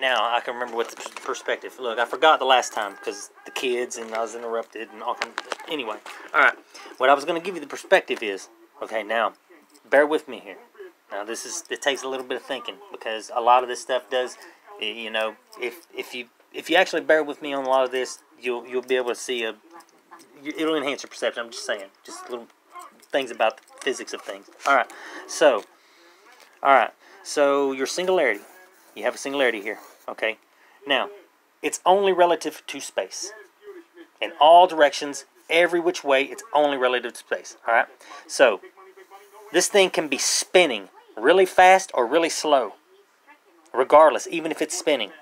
now I can remember what the perspective. Look, I forgot the last time because the kids and I was interrupted and all kind of, anyway. All right, what I was going to give you the perspective is, okay, now, bear with me here. Now, it takes a little bit of thinking because a lot of this stuff does, you know, if you actually bear with me on a lot of this, you'll be able to see it'll enhance your perception. I'm just saying, just little things about the physics of things. All right, so your singularity, you have a singularity here, okay? Now, it's only relative to space. In all directions, every which way, it's only relative to space, all right? So, this thing can be spinning really fast or really slow, regardless, even if it's spinning.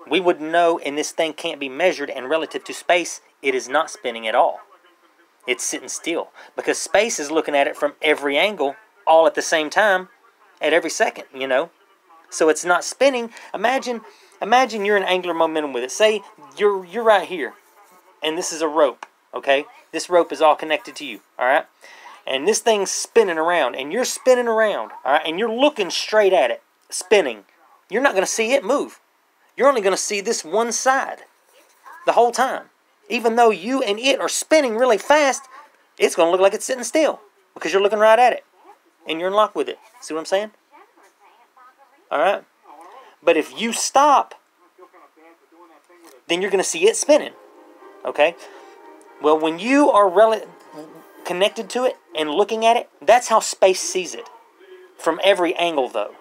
We would know, and this thing can't be measured, and relative to space, it is not spinning at all. It's sitting still, because space is looking at it from every angle, all at the same time, at every second, you know? So it's not spinning. Imagine you're in angular momentum with it. Say you're right here, and this is a rope, okay? This rope is all connected to you, all right? And this thing's spinning around, and you're spinning around, all right? And you're looking straight at it, spinning. You're not going to see it move. You're only going to see this one side the whole time. Even though you and it are spinning really fast, it's going to look like it's sitting still because you're looking right at it, and you're in lock with it. See what I'm saying? All right? But if you stop, then you're going to see it spinning. Okay? Well, when you are connected to it and looking at it, that's how space sees it. From every angle, though.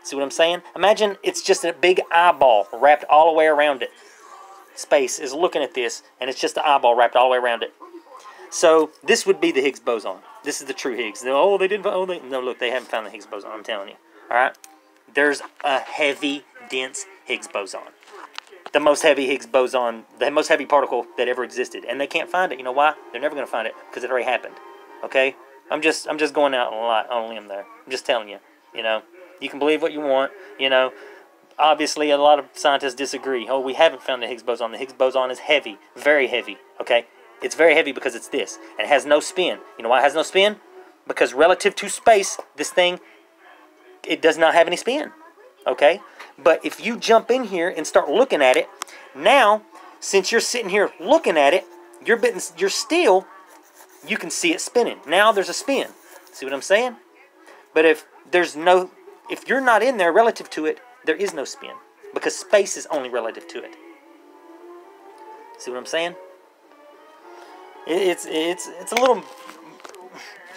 See what I'm saying? Imagine it's just a big eyeball wrapped all the way around it. Space is looking at this, and it's just an eyeball wrapped all the way around it. So, this would be the Higgs boson. This is the true Higgs. No, look, they haven't found the Higgs boson, I'm telling you. All right? There's a heavy, dense Higgs boson. The most heavy Higgs boson, the most heavy particle that ever existed. And they can't find it. You know why? They're never going to find it, because it already happened. Okay? I'm just going out on a limb there. I'm just telling you. You know? You can believe what you want. You know? Obviously, a lot of scientists disagree. Oh, we haven't found the Higgs boson. The Higgs boson is heavy. Very heavy. Okay? It's very heavy because it's this. And it has no spin. You know why it has no spin? Because relative to space, this thing, it does not have any spin. Okay? But if you jump in here and start looking at it, now, since you're sitting here looking at it, you're still, you can see it spinning. Now there's a spin. See what I'm saying? But if you're not in there relative to it, there is no spin. Because space is only relative to it. See what I'm saying? It's a little,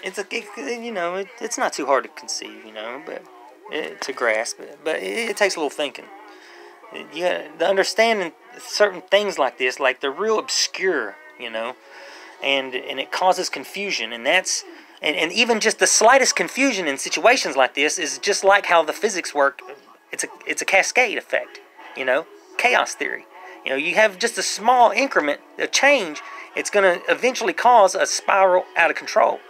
you know, it's not too hard to conceive, you know, but to grasp it. But it takes a little thinking. The understanding certain things like this, like they're real obscure, you know, and it causes confusion, and that's and even just the slightest confusion in situations like this is just like how the physics work. It's a cascade effect, you know, chaos theory. You know, you have just a small increment of change, it's going to eventually cause a spiral out of control.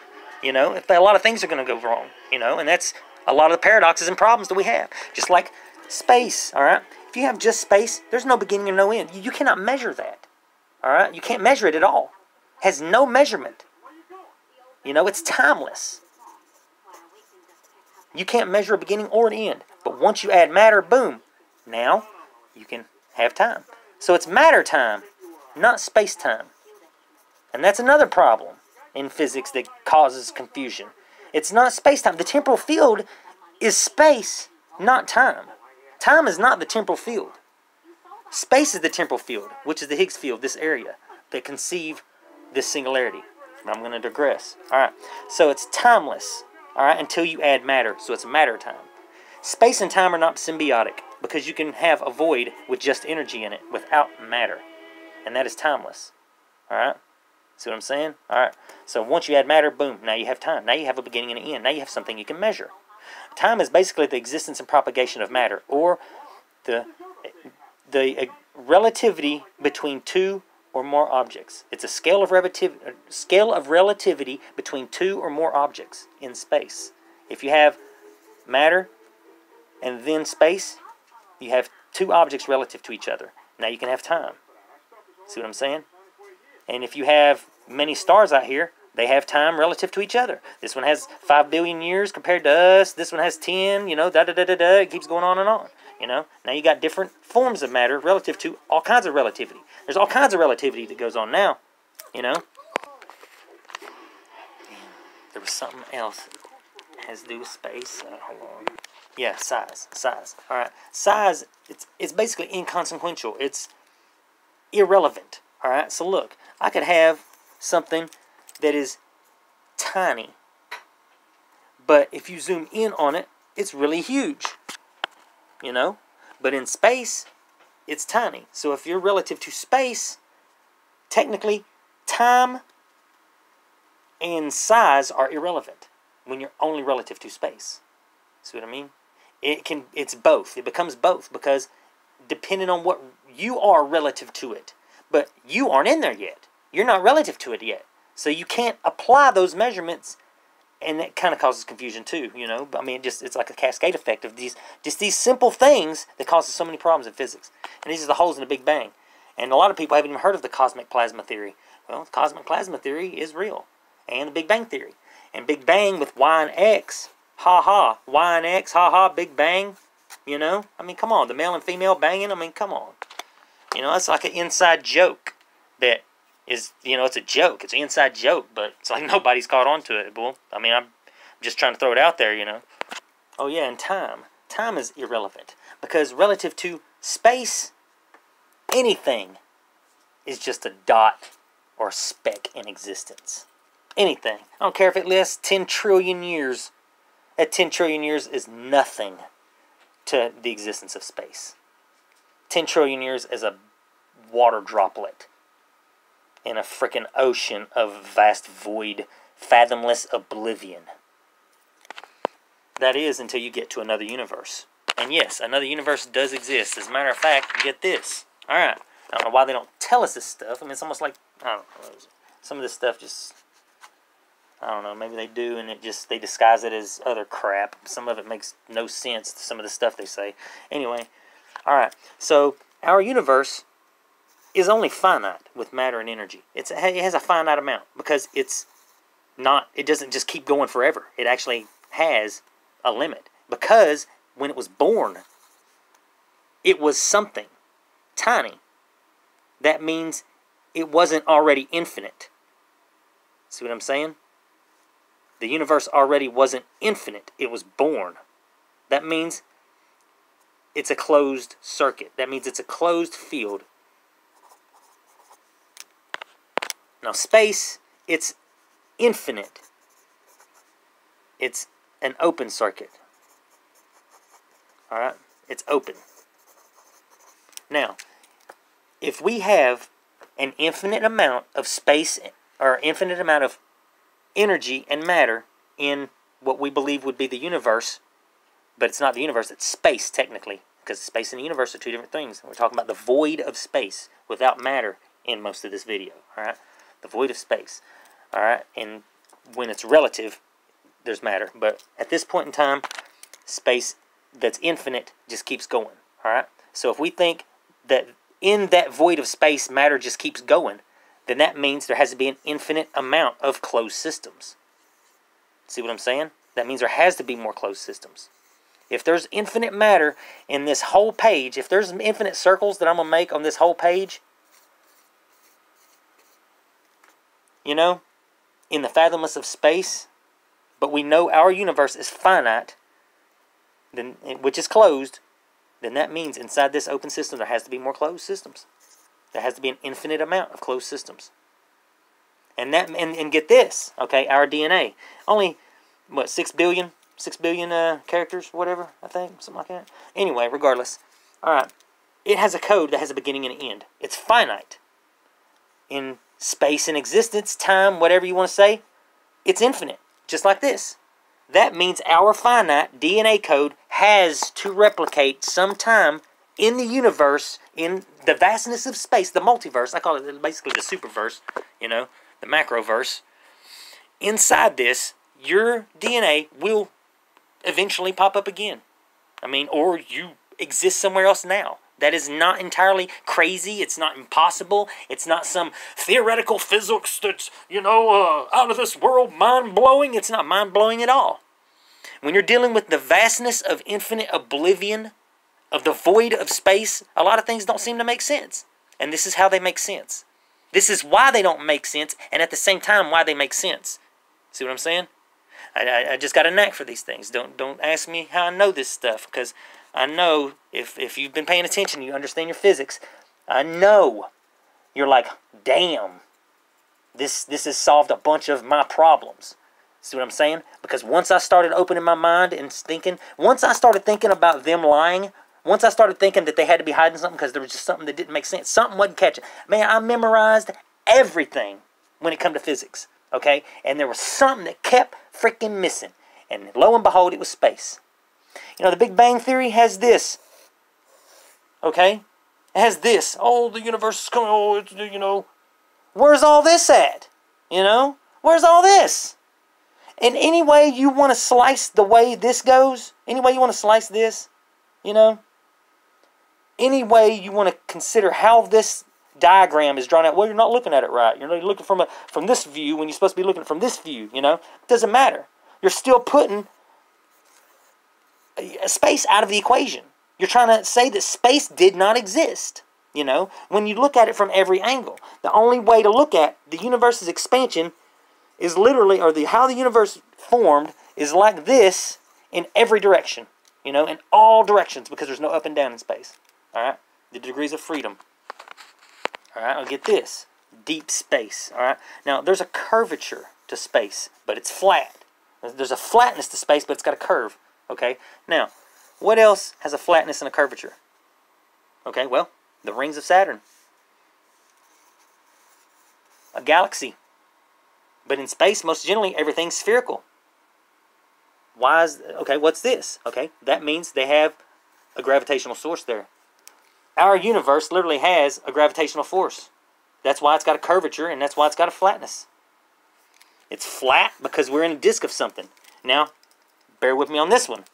You know, if a lot of things are going to go wrong, you know, and that's a lot of the paradoxes and problems that we have. Just like space, all right? If you have just space, there's no beginning and no end. You cannot measure that, all right? You can't measure it at all. It has no measurement. You know, it's timeless. You can't measure a beginning or an end. But once you add matter, boom, now you can have time. So it's matter time, not space time. And that's another problem in physics that causes confusion. It's not space-time. The temporal field is space, not time. Time is not the temporal field. Space is the temporal field, which is the Higgs field, this area, that conceive this singularity. I'm going to digress. All right. So it's timeless, all right, until you add matter. So it's matter time. Space and time are not symbiotic because you can have a void with just energy in it without matter. And that is timeless. All right. See what I'm saying? All right. So once you add matter, boom, now you have time. Now you have a beginning and an end. Now you have something you can measure. Time is basically the existence and propagation of matter, or the relativity between two or more objects. It's a scale of relativity between two or more objects in space. If you have matter and then space, you have two objects relative to each other. Now you can have time. See what I'm saying? And if you have many stars out here, they have time relative to each other. This one has 5 billion years compared to us. This one has 10, you know, da-da-da-da-da. It keeps going on and on. You know, now you got different forms of matter relative to all kinds of relativity. There's all kinds of relativity that goes on now. You know, there was something else that has to do with space. Hold on. Yeah, size. All right, size. It's basically inconsequential. It's irrelevant. All right. So look, I could have something that is tiny, but if you zoom in on it, it's really huge. You know, but in space, it's tiny. So if you're relative to space, technically, time and size are irrelevant when you're only relative to space. See what I mean? It's both. It becomes both because depending on what you are relative to it, but you aren't in there yet. You're not relative to it yet. So you can't apply those measurements, and that kind of causes confusion too, you know. But I mean, it's like a cascade effect of these simple things that causes so many problems in physics. And these are the holes in the Big Bang. And a lot of people haven't even heard of the cosmic plasma theory. Well, the cosmic plasma theory is real. And the Big Bang theory. And Big Bang with Y and X, ha-ha. Y and X, ha-ha, Big Bang. You know? I mean, come on. The male and female banging, I mean, come on. You know, it's like an inside joke that is, you know, it's a joke. It's an inside joke, but it's like nobody's caught on to it. Well, I mean, I'm just trying to throw it out there, you know. Oh, yeah, and time. Time is irrelevant. Because relative to space, anything is just a dot or a speck in existence. Anything. I don't care if it lasts 10 trillion years. That 10 trillion years is nothing to the existence of space. 10 trillion years is a water droplet in a frickin' ocean of vast void, fathomless oblivion. That is until you get to another universe. And yes, another universe does exist. As a matter of fact, get this. Alright, I don't know why they don't tell us this stuff. I mean, it's almost like, I don't know, some of this stuff just, I don't know, maybe they do and they disguise it as other crap. Some of it makes no sense to some of the stuff they say. Anyway, alright, so our universe is only finite with matter and energy. It has a finite amount because it doesn't just keep going forever. It actually has a limit because when it was born, it was something tiny. That means it wasn't already infinite. See what I'm saying? The universe already wasn't infinite. It was born. That means it's a closed circuit. That means it's a closed field. Now, space, it's infinite. It's an open circuit. Alright? It's open. Now, if we have an infinite amount of space, or infinite amount of energy and matter in what we believe would be the universe, but it's not the universe, it's space, technically, because space and the universe are two different things. We're talking about the void of space without matter in most of this video. Alright? The void of space. Alright? And when it's relative, there's matter. But at this point in time, space that's infinite just keeps going. Alright? So if we think that in that void of space, matter just keeps going, then that means there has to be an infinite amount of closed systems. See what I'm saying? That means there has to be more closed systems. If there's infinite matter in this whole page, if there's infinite circles that I'm going to make on this whole page, you know, in the fathomless of space, but we know our universe is finite, then, which is closed, then that means inside this open system there has to be more closed systems. There has to be an infinite amount of closed systems. And get this, okay, our DNA. Only, what, 6 billion characters, whatever, I think, something like that. Anyway, regardless. Alright, it has a code that has a beginning and an end. It's finite. In space and existence, time, whatever you want to say, it's infinite, just like this. That means our finite DNA code has to replicate sometime in the universe, in the vastness of space, the multiverse. I call it basically the superverse, you know, the macroverse. Inside this, your DNA will eventually pop up again. I mean, or you exist somewhere else now. That is not entirely crazy. It's not impossible. It's not some theoretical physics that's, you know, out of this world, mind-blowing. It's not mind-blowing at all. When you're dealing with the vastness of infinite oblivion of the void of space, a lot of things don't seem to make sense. And this is how they make sense. This is why they don't make sense, and at the same time, why they make sense. See what I'm saying? I just got a knack for these things. Don't ask me how I know this stuff, because I know if you've been paying attention, you understand your physics. I know you're like, damn, this has solved a bunch of my problems. See what I'm saying? Because once I started opening my mind and thinking, once I started thinking about them lying, once I started thinking that they had to be hiding something because there was just something that didn't make sense, something wasn't catching. Man, I memorized everything when it come to physics, okay? And there was something that kept freaking missing. And lo and behold, it was space. You know, the Big Bang Theory has this, okay? It has this. Oh, the universe is coming, oh, it's, you know. Where's all this at? You know? Where's all this? And any way you want to slice the way this goes, any way you want to slice this, you know, any way you want to consider how this diagram is drawn out, well, you're not looking at it right. You're looking from this view when you're supposed to be looking from this view, you know. It doesn't matter. You're still putting space out of the equation. You're trying to say that space did not exist, you know, when you look at it from every angle. The only way to look at the universe's expansion is literally, or how the universe formed is like this in every direction, you know, in all directions, because there's no up and down in space. All right, the degrees of freedom. All right, I'll get this, deep space. All right, now there's a curvature to space, but it's flat. There's a flatness to space, but it's got a curve. Okay, now what else has a flatness and a curvature? Okay, well, the rings of Saturn, a galaxy. But in space, most generally, everything's spherical. Why is... Okay, what's this? Okay, that means they have a gravitational source there. Our universe literally has a gravitational force. That's why it's got a curvature, and that's why it's got a flatness. It's flat because we're in a disk of something. Now, bear with me on this one.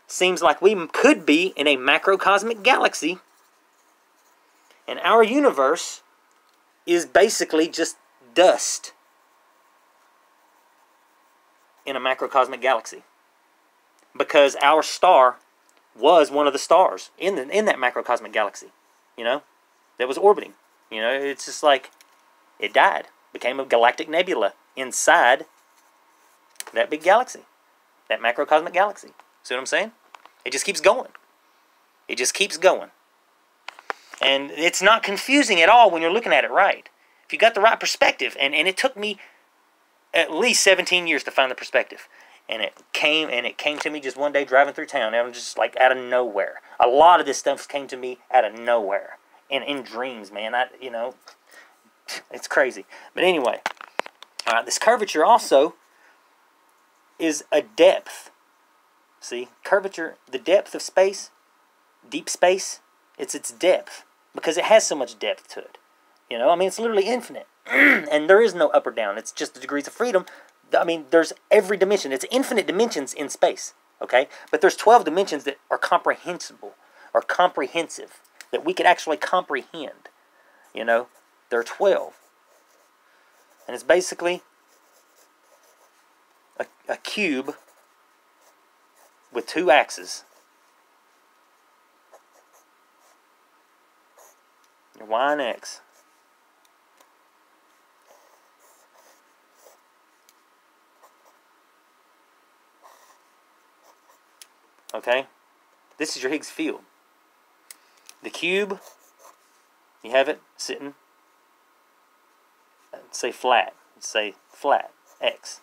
Seems like we could be in a macrocosmic galaxy, and our universe is basically just dust in a macrocosmic galaxy, because our star was one of the stars in that macrocosmic galaxy, you know, that was orbiting. You know, it's just like it died, became a galactic nebula inside that big galaxy, that macrocosmic galaxy. See what I'm saying? It just keeps going. It just keeps going. And it's not confusing at all when you're looking at it right. If you got the right perspective, and it took me at least 17 years to find the perspective. And it came to me just one day driving through town. And it was just like out of nowhere. A lot of this stuff came to me out of nowhere. And in dreams, man. You know, it's crazy. But anyway, all right, this curvature also is a depth. See, curvature, the depth of space, deep space, it's its depth. Because it has so much depth to it. You know, I mean, it's literally infinite. And there is no up or down. It's just the degrees of freedom. I mean, there's every dimension. It's infinite dimensions in space, okay? But there's 12 dimensions that are comprehensible, or comprehensive, that we could actually comprehend. You know, there are 12. And it's basically a cube with two axes. Your Y and X. Okay, this is your Higgs field. The cube, you have it sitting, say flat, X.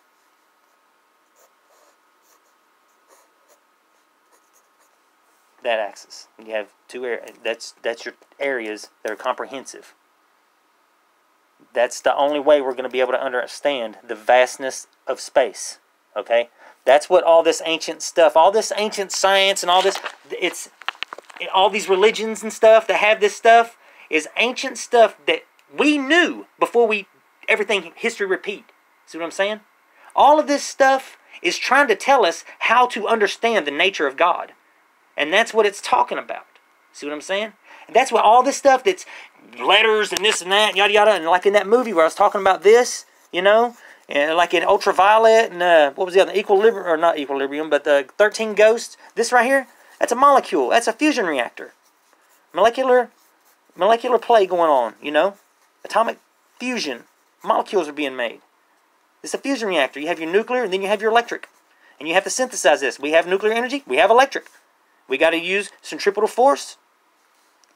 That axis. You have two areas. That's your areas that are comprehensive. That's the only way we're going to be able to understand the vastness of space. Okay? That's what all this ancient stuff, all this ancient science and all this, all these religions and stuff that have this stuff is ancient stuff that we knew before everything history repeat. See what I'm saying? All of this stuff is trying to tell us how to understand the nature of God. And that's what it's talking about. See what I'm saying? And that's what all this stuff that's letters and this and that, and yada yada, and like in that movie where I was talking about this, you know, and like in Ultraviolet and what was the other, Equilibrium, or not Equilibrium, but the 13 Ghosts. This right here, That's a molecule. That's a fusion reactor. Molecular play going on, you know? Atomic fusion. Molecules are being made. It's a fusion reactor. You have your nuclear, and then you have your electric. And you have to synthesize this. We have nuclear energy. We have electric. We got to use centripetal force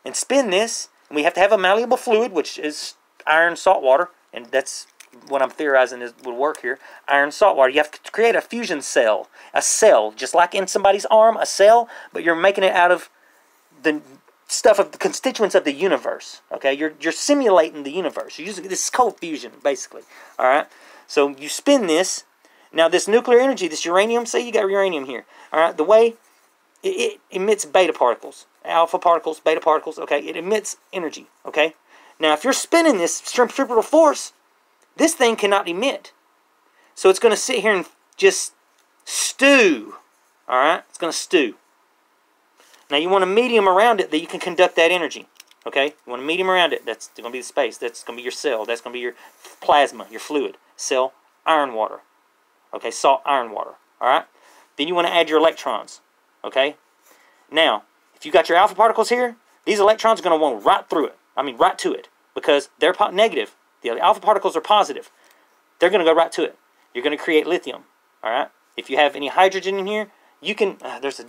and spin this. And we have to have a malleable fluid, which is iron, salt water. And that's what I'm theorizing would work here. Iron, salt water. You have to create a fusion cell. A cell, just like in somebody's arm, a cell, but you're making it out of the stuff of the constituents of the universe. Okay, you're simulating the universe. You're using this is cold fusion, basically. All right. So you spin this. Now this nuclear energy, this uranium. Say you got uranium here. All right. The way it emits beta particles, alpha particles, beta particles. Okay, it emits energy. Okay. Now if you're spinning this centripetal force, this thing cannot emit. So it's going to sit here and just stew. All right. It's going to stew. Now you want a medium around it that you can conduct that energy. Okay? You want a medium around it. That's going to be the space. That's going to be your cell. That's going to be your plasma, your fluid. Cell, iron water. Okay? Salt, iron water. Alright? Then you want to add your electrons. Okay? Now, if you got your alpha particles here, these electrons are going to want right through it. I mean, right to it. Because they're negative. The alpha particles are positive. They're going to go right to it. You're going to create lithium. Alright? If you have any hydrogen in here, you can. There's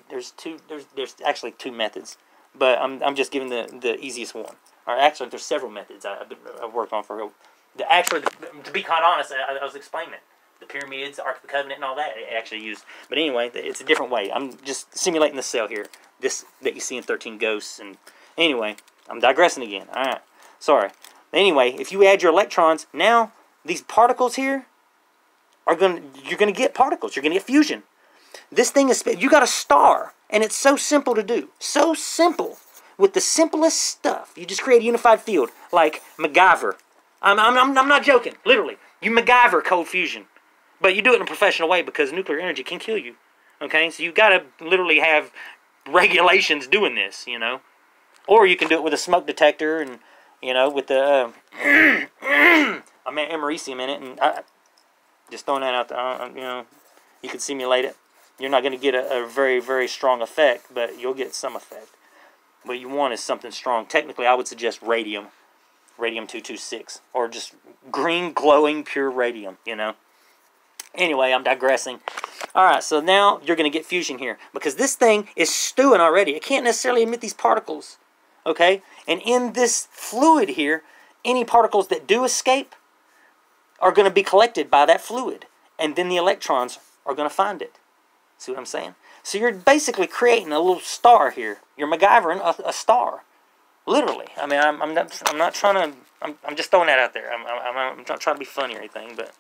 actually two methods, but I'm just giving the easiest one. Or actually, there's several methods I've worked on for. To be quite honest, I was explaining it. The pyramids, Ark of the Covenant, and all that I actually used. But anyway, it's a different way. I'm just simulating the cell here. This that you see in 13 Ghosts. And anyway, I'm digressing again. All right, sorry. Anyway, if you add your electrons, now these particles here you're gonna get particles. You're gonna get fusion. This thing is, you got a star, and it's so simple to do. So simple. With the simplest stuff. You just create a unified field, like MacGyver. I'm not joking, literally. You MacGyver cold fusion. But you do it in a professional way because nuclear energy can kill you. Okay, so you've got to literally have regulations doing this, you know. Or you can do it with a smoke detector and, you know, with the, americium in it, and just throwing that out there, you know, you can simulate it. You're not going to get a very, very strong effect, but you'll get some effect. What you want is something strong. Technically, I would suggest radium. Radium-226. Or just green, glowing, pure radium, you know. Anyway, I'm digressing. Alright, so now you're going to get fusion here. Because this thing is stewing already. It can't necessarily emit these particles. Okay? And in this fluid here, any particles that do escape are going to be collected by that fluid. And then the electrons are going to find it. See what I'm saying? So you're basically creating a little star here. You're MacGyvering a star, literally. I mean, I'm not trying to. I'm just throwing that out there. I'm not trying to be funny or anything, but